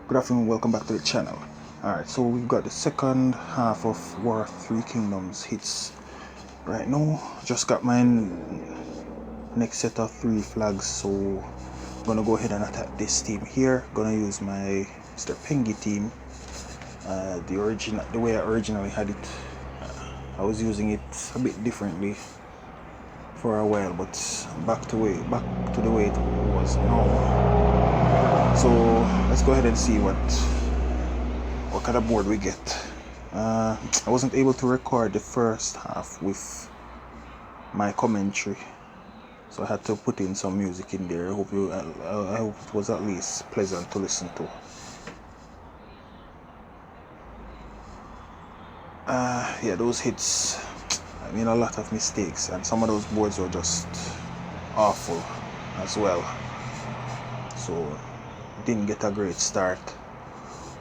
Good afternoon, welcome back to the channel. Alright, so we've got the second half of War of Three Kingdoms hits right now. Just got my next set of 3 flags, so I'm gonna go ahead and attack this team here. Gonna use my Mr. Pengi team. The way I originally had it, I was using it a bit differently for a while, but back to the way it was now. So let's go ahead and see what kind of board we get. I wasn't able to record the first half with my commentary, so I had to put in some music in there. I hope it was at least pleasant to listen to. Yeah, those hits, I made a lot of mistakes, and some of those boards were just awful as well. So didn't get a great start.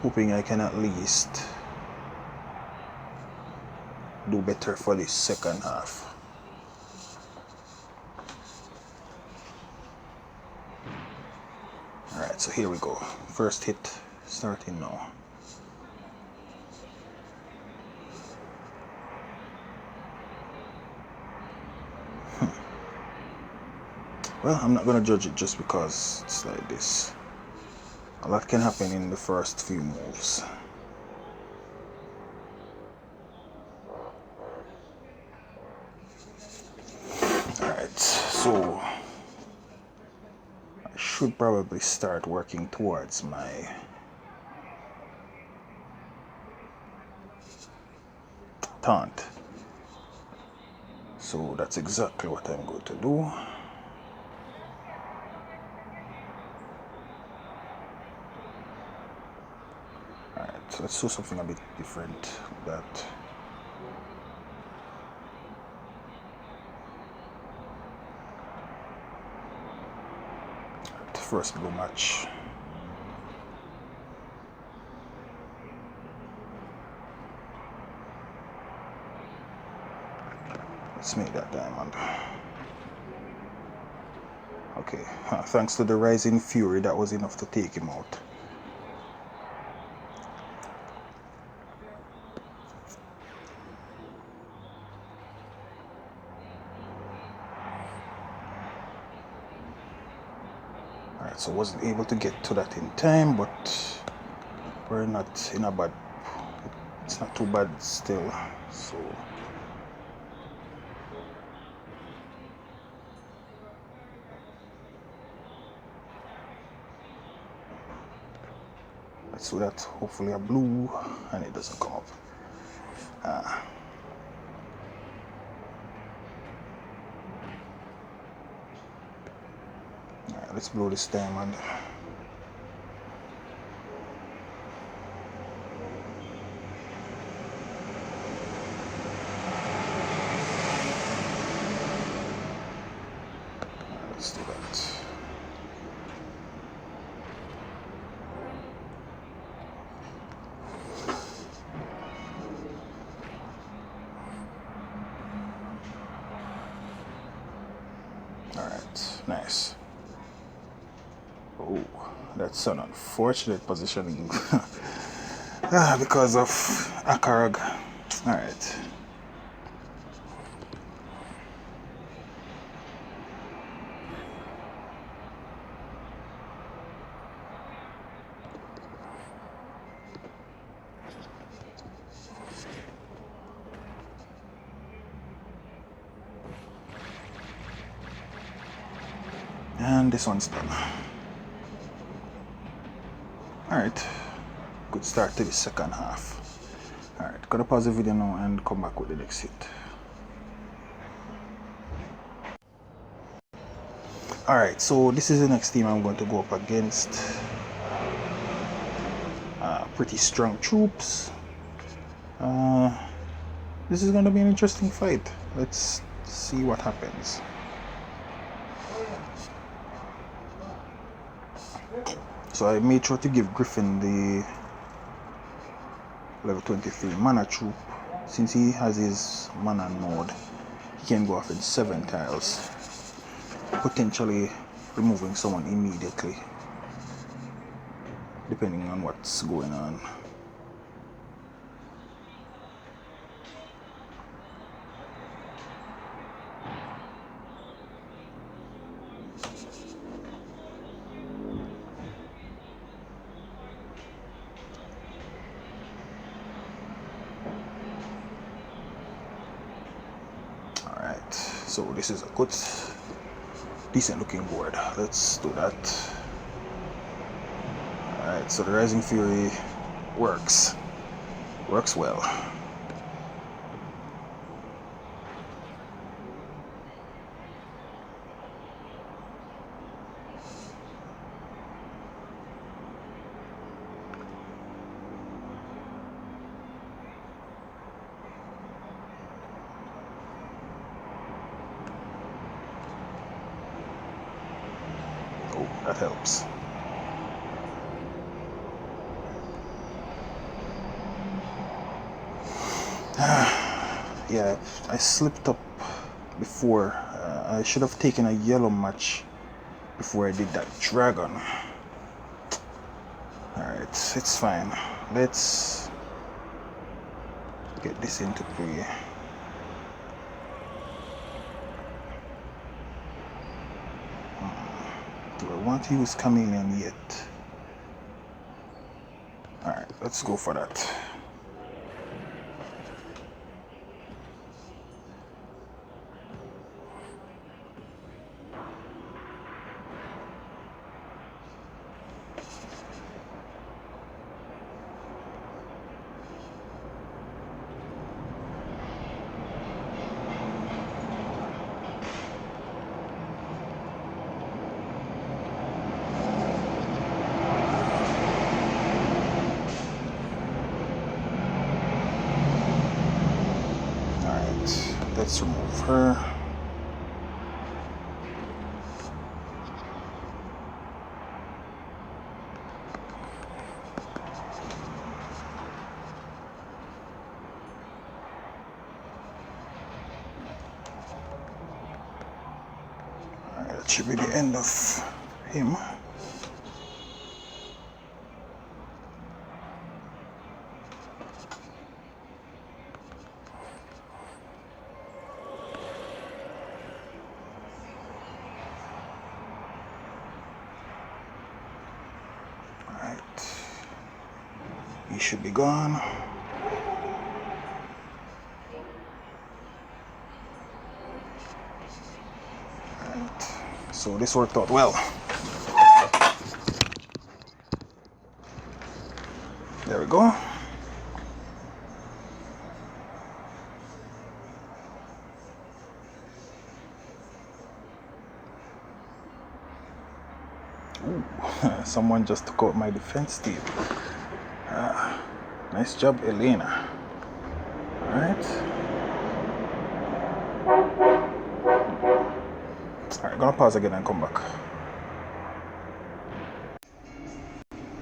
Hoping I can at least do better for this second half. Alright, so here we go. First hit starting now. Well, I'm not gonna judge it just because it's like this. A lot can happen in the first few moves. Alright, so I should probably start working towards my taunt. So that's exactly what I'm going to do. Alright, so let's do something a bit different with that. Right, first blue match. Let's make that diamond. Okay, thanks to the Rising Fury, that was enough to take him out. Alright, so wasn't able to get to that in time, but we're not in a bad, it's not too bad still, so let's do that. Hopefully a blue and it doesn't come up. Alright, let's blow this diamond. Let's do that. Alright, nice. Oh, that's an unfortunate positioning because of Akarag. Alright. And this one's done. Alright, good start to the second half. Alright, gonna pause the video now and come back with the next hit. Alright, so this is the next team I'm going to go up against. Pretty strong troops. This is going to be an interesting fight. Let's see what happens. So I made sure to give Griffin the level 23 mana troop. Since he has his mana node, he can go off in 7 tiles, potentially removing someone immediately. depending on what's going on. Alright, so this is a good, decent looking board. Let's do that. Alright, so the Rising Fury works well. Oh, that helps. Yeah, I slipped up before. I should have taken a yellow match before I did that dragon. Alright, it's fine. Let's get this into play. Do I want to use Chameleon yet? Alright, let's go for that. Let's remove her. Alright, that should be the end of him. He should be gone. Right. So this worked out well. There we go. Ooh, someone just took out my defense team. Nice job, Elena. Alright. Alright, gonna pause again and come back.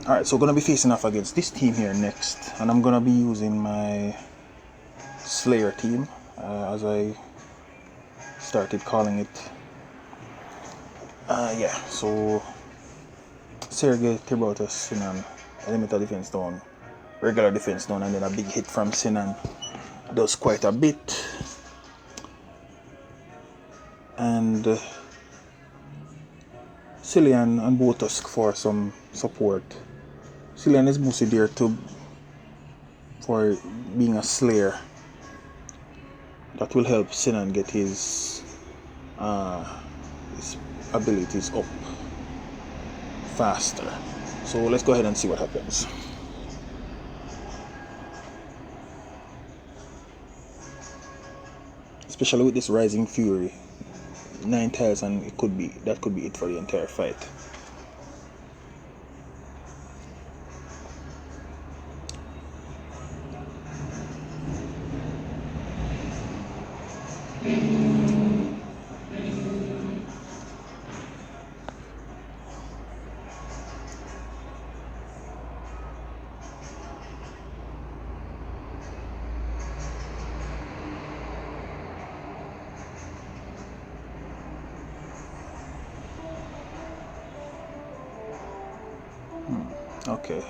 Alright, so gonna be facing off against this team here next. And I'm gonna be using my Slayer team, as I started calling it. Yeah, so Sergei Tiburtus, Sinan, elemental defense down, regular defense down, and then a big hit from Sinan does quite a bit. And Cillian and Botusk for some support. Cillian is mostly there for being a slayer. That will help Sinan get his abilities up faster. So let's go ahead and see what happens. Especially with this Rising Fury, 9 tiles, and that could be it for the entire fight. Okay,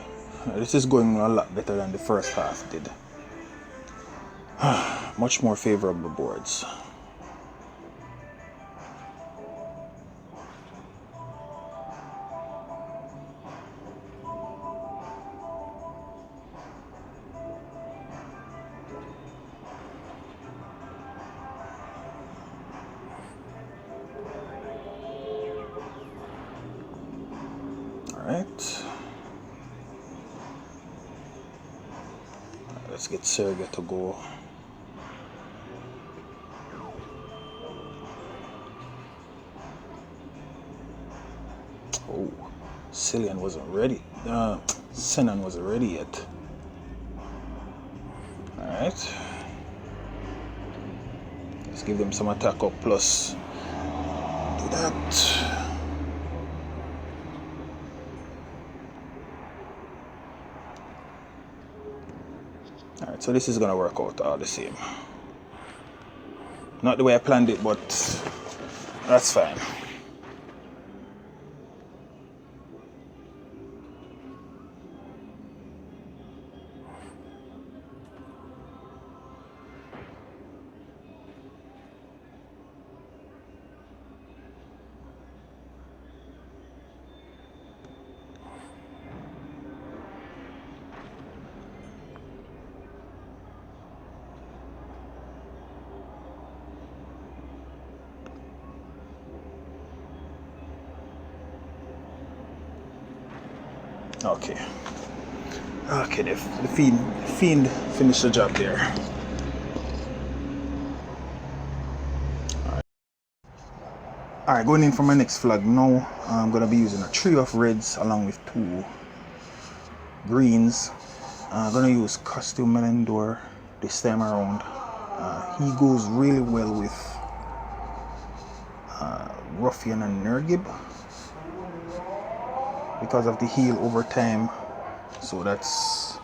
this is going a lot better than the first half did. Much more favorable boards. Alright. Let's get Sergey to go. Oh, Cillian wasn't ready. Sinan wasn't ready yet. Alright. Let's give them some attack up plus. Do that. Alright, so this is gonna work out all the same. Not the way I planned it, but that's fine. Okay. Okay, the fiend finished the job there. Alright, going in for my next flag now. I'm gonna be using a trio of reds along with 2 greens. I'm gonna use Costume Melendor this time around. He goes really well with Ruffian and Nergib because of the heal over time, so that's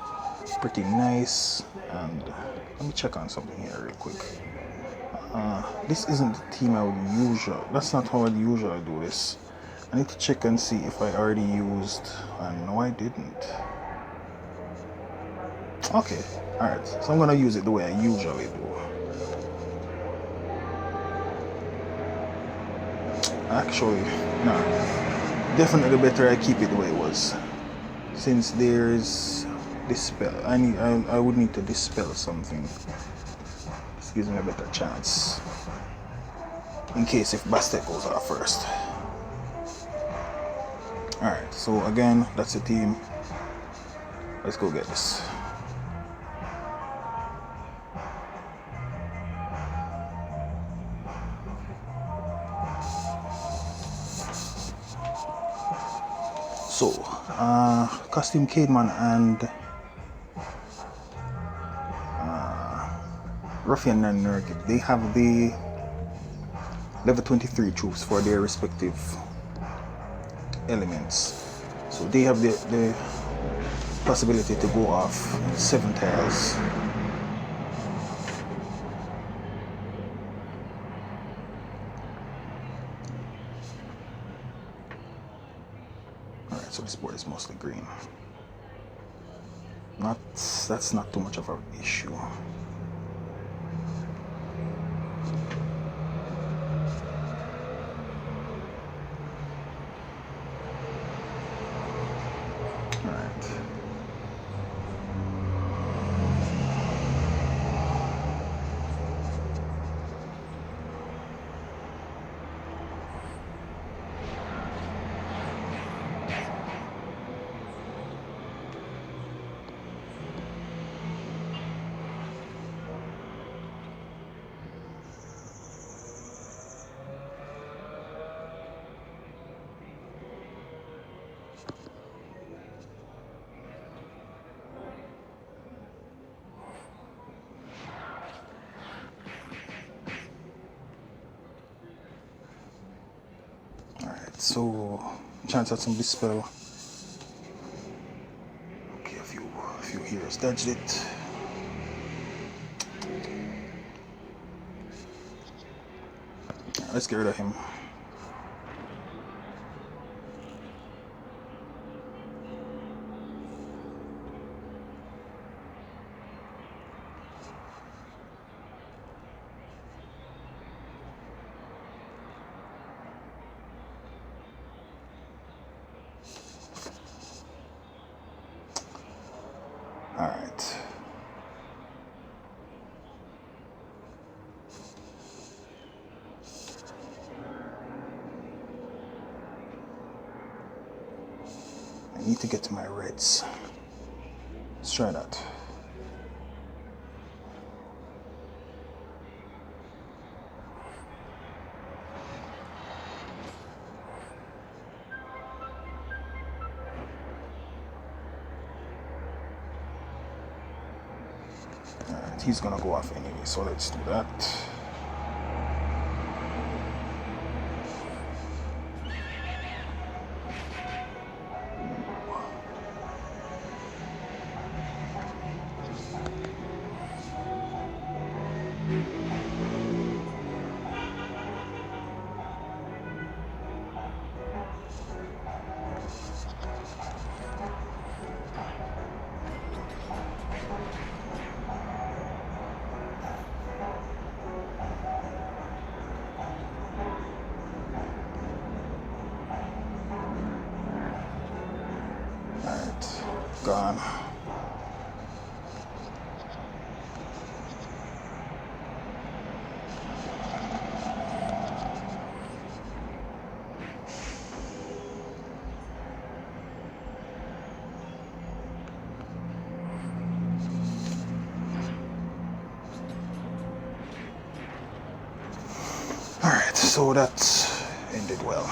pretty nice. And let me check on something here real quick. This isn't the team I would usually, that's not how I'd usually do this. I need to check and see if I already used, no I didn't. Okay, alright, so I'm gonna use it the way I usually do. Actually, no, definitely better I keep it the way it was. Since there's dispel, I would need to dispel something. This gives me a better chance in case if Bastet goes off first. Alright, so again, that's the team. Let's go get this. So, Costume Cademan and Ruffian and Nergib, they have the level 23 troops for their respective elements. So they have the possibility to go off 7 tiles. Alright, so this board is mostly green. That's not too much of an issue. So, chance at some dispel. Okay, a few heroes dodged it. Right, let's get rid of him. I need to get to my reds. Let's try that. Alright, he's gonna go off anyway, so let's do that. Alright, gone. Alright, so that ended well.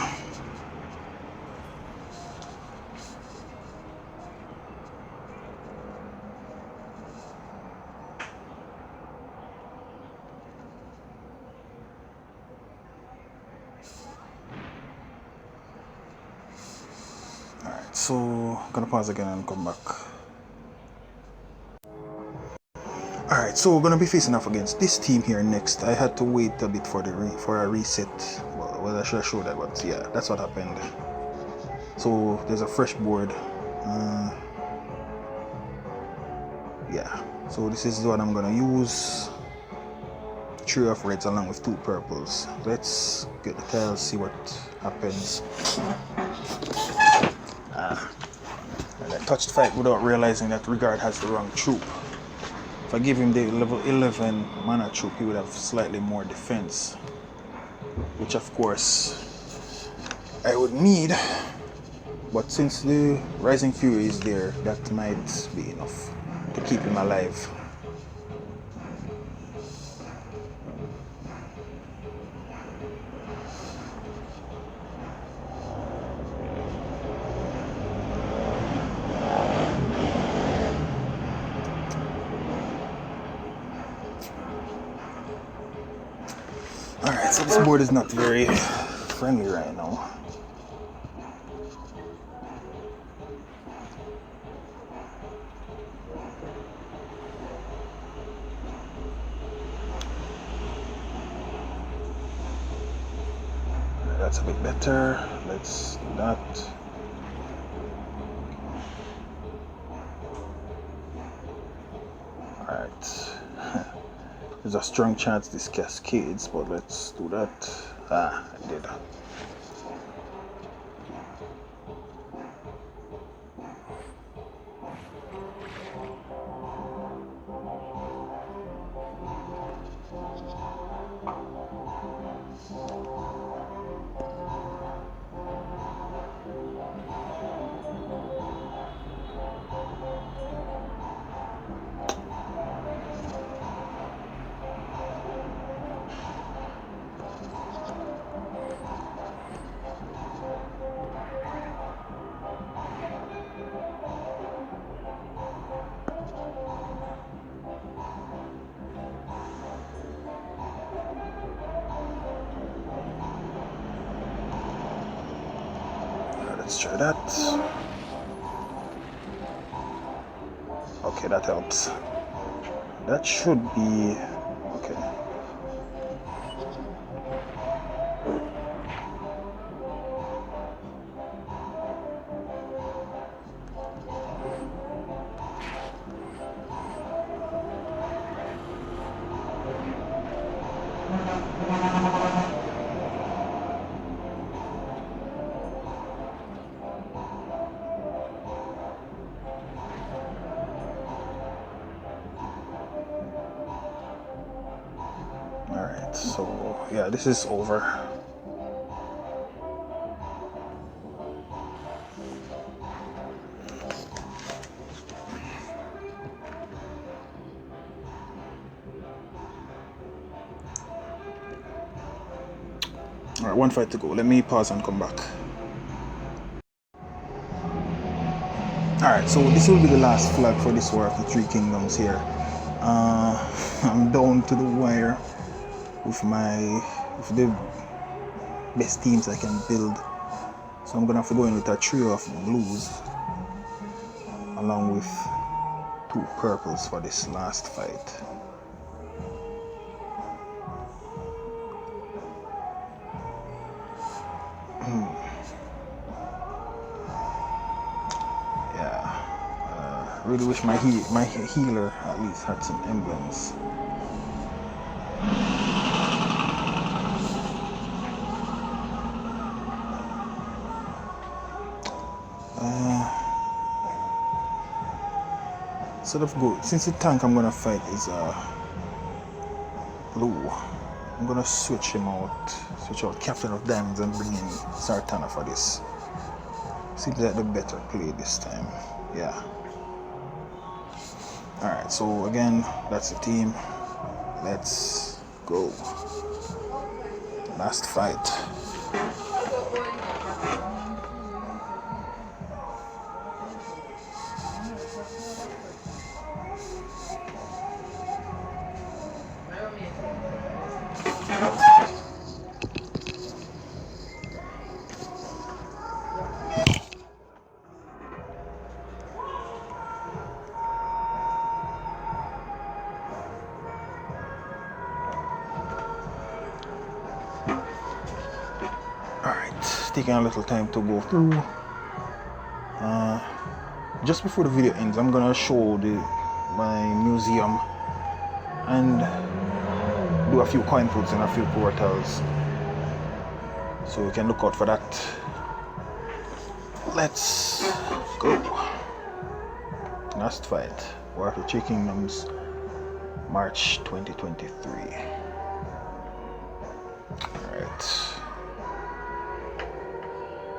Alright, so I'm gonna pause again and come back. Alright, so we're gonna be facing off against this team here next. I had to wait a bit for a reset. Well, I should have showed that, but yeah, that's what happened. So there's a fresh board. Yeah, so this is what I'm gonna use. 3 of reds along with 2 purples. Let's get the tiles, see what happens. And I touched fight without realizing that Rigard has the wrong troop. If I give him the level 11 mana troop, he would have slightly more defense, which of course I would need. But since the Rising Fury is there, that might be enough to keep him alive. Alright, so this board is not very friendly right now. That's a bit better. Let's do that. Alright. There's a strong chance this cascades, but let's do that. Ah, I did. Let's try that. Okay, that helps. That should be okay. Alright, so yeah, this is over. Alright, one fight to go. Let me pause and come back. Alright, so this will be the last flag for this War of the Three Kingdoms here. I'm down to the wire with the best teams I can build. So I'm gonna have to go in with a trio of blues along with 2 purples for this last fight. Yeah, really wish my healer at least had some emblems. Instead of go, since the tank I'm gonna fight is blue, I'm gonna switch out Captain of Diamonds and bring in Sartana for this. Seems like the better play this time. Yeah. Alright, so again, that's the team. Let's go. Last fight. Taking a little time to go through. Just before the video ends, I'm gonna show my museum and do a few coin puts and a few portals, so you can look out for that. Let's go. Last fight, War of the Three Kingdoms, March 2023. Alright.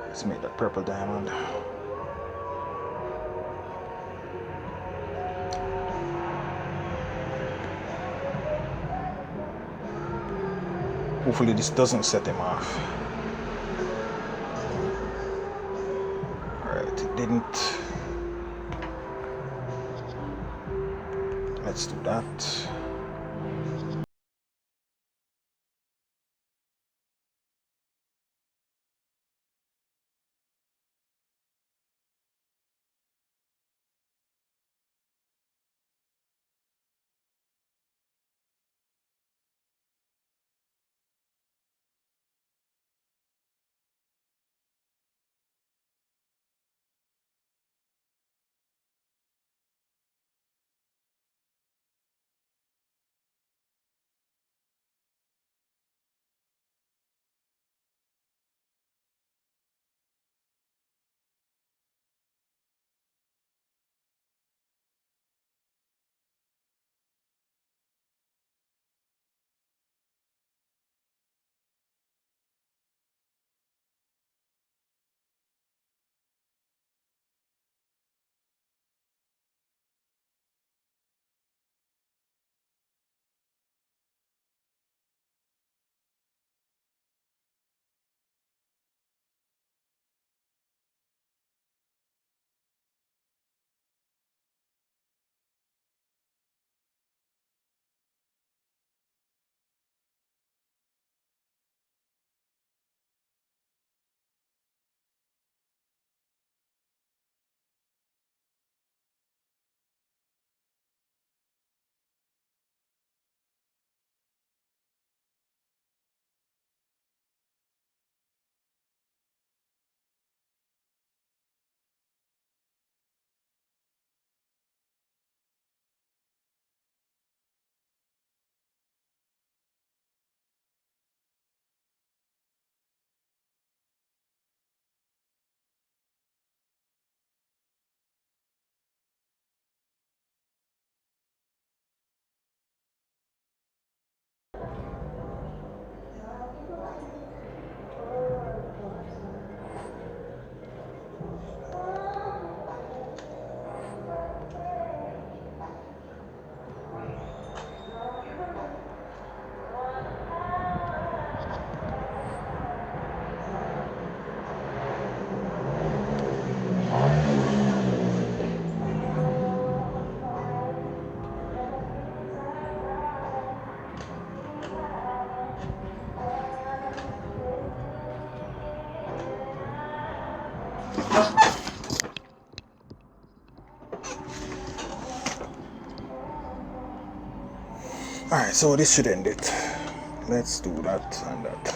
Let's make that purple diamond. Hopefully this doesn't set him off. Alright, it didn't. Let's do that. Alright, so this should end it. Let's do that and that.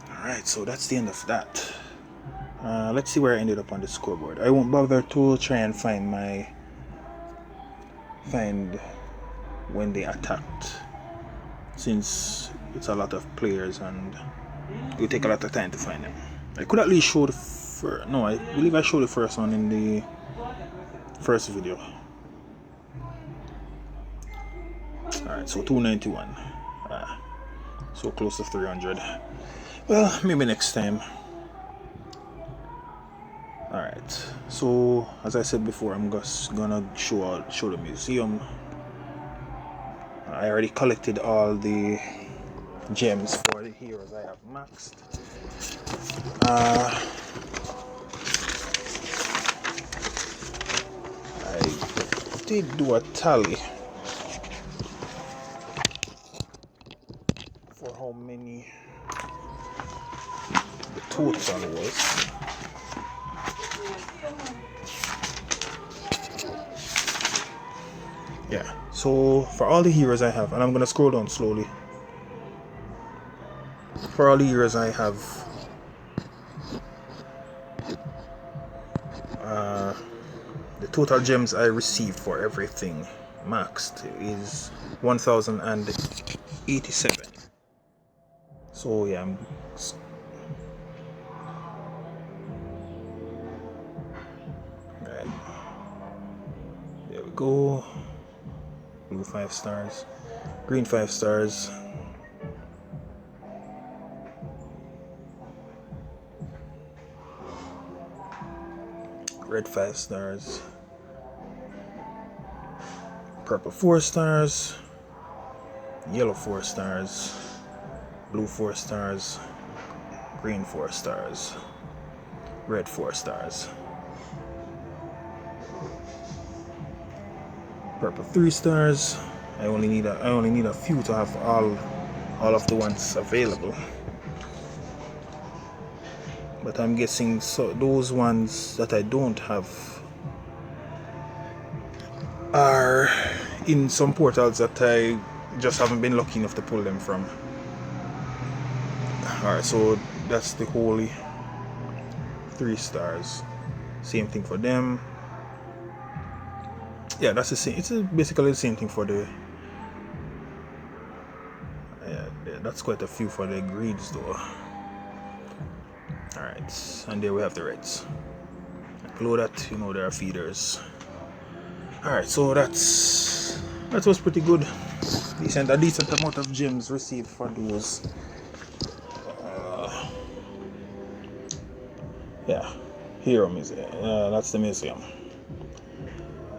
Alright, so that's the end of that. Let's see where I ended up on the scoreboard. I won't bother to try and find when they attacked, since it's a lot of players and it will take a lot of time to find them. I could at least show the first. No, I believe I showed the first one in the first video. Alright, so 291. So close to 300. Well, maybe next time. Alright, so as I said before, I'm just gonna show the museum. I already collected all the gems for the heroes I have maxed. I did do a tally for how many the total was. Yeah, so for all the heroes I have, and I'm gonna scroll down slowly. For all the heroes I have, the total gems I received for everything maxed is 1087. So yeah, right. There we go. Blue 5 stars, green 5 stars, red 5 stars, purple 4 stars, yellow 4 stars, blue 4 stars, green 4 stars, red 4 stars, purple 3 stars. I only need a few to have all of the ones available. But I'm guessing so those ones that I don't have are in some portals that I just haven't been lucky enough to pull them from. Alright, so that's the holy 3 stars. Same thing for them. Yeah, that's the same. It's basically the same thing for the. Yeah, that's quite a few for the greens though. Alright, and there we have the reds. Below that, you know, there are feeders. Alright, so that was pretty good. A decent amount of gems received for those. Yeah, Hero Museum. That's the museum.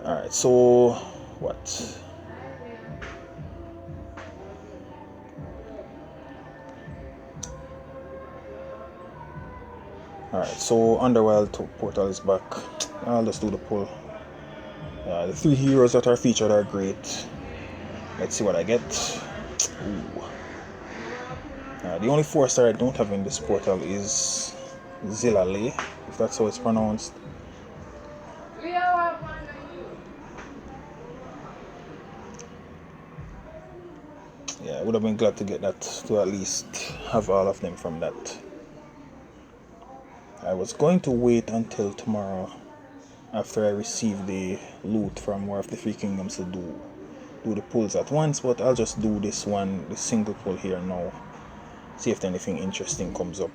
Alright, so what? Alright, so Underworld portal is back. I'll just do the pull. The 3 heroes that are featured are great. Let's see what I get. Ooh. The only 4 star I don't have in this portal is Zilale, if that's how it's pronounced. Yeah, I would have been glad to get that, to at least have all of them from that. I was going to wait until tomorrow after I receive the loot from War of the Three Kingdoms to do the pulls at once, but I'll just do this single pull here now. See if anything interesting comes up.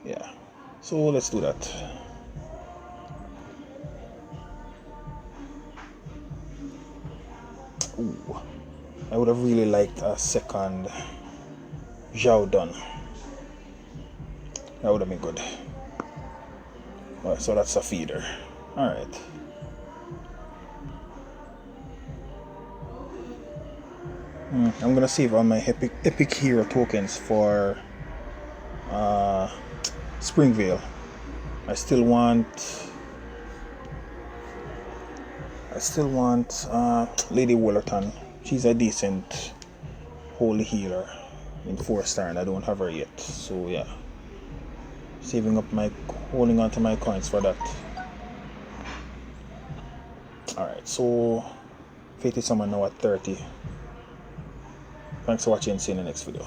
Yeah, so let's do that. Ooh, I would have really liked a second Zhao Dun. That would have been good. Alright, so that's a feeder. Alright. I'm gonna save all my epic hero tokens for Springvale. I still want Lady Wollerton. she's a decent holy healer in 4-star, and I don't have her yet. So yeah, holding on to my coins for that. Alright, so Fated Summon now at 30. Thanks for watching, see you in the next video.